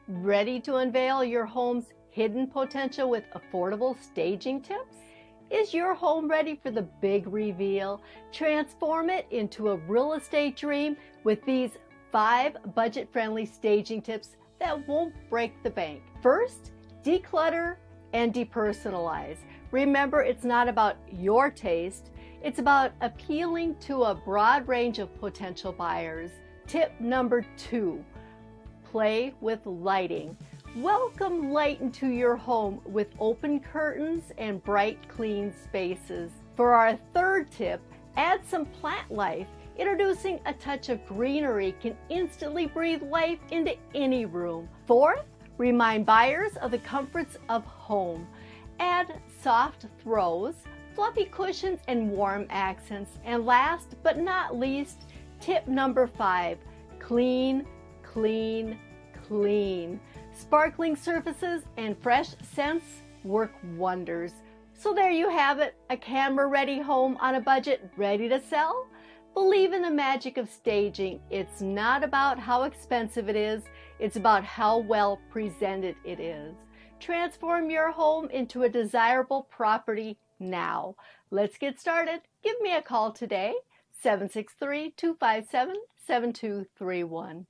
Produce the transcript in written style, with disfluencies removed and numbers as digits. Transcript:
Ready to unveil your home's hidden potential with affordable staging tips? Is your home ready for the big reveal? Transform it into a real estate dream with these 5 budget-friendly staging tips that won't break the bank. First, declutter and depersonalize. Remember, it's not about your taste, it's about appealing to a broad range of potential buyers. Tip number 2. Play with lighting. Welcome light into your home with open curtains and bright, clean spaces. For our third tip, add some plant life. Introducing a touch of greenery can instantly breathe life into any room. Fourth, remind buyers of the comforts of home. Add soft throws, fluffy cushions, and warm accents. And last but not least, tip number 5, clean, clean, clean. Sparkling surfaces and fresh scents work wonders. So there you have it, a camera-ready home on a budget, ready to sell? Believe in the magic of staging. It's not about how expensive it is, it's about how well presented it is. Transform your home into a desirable property now. Let's get started. Give me a call today, 763-257-7231.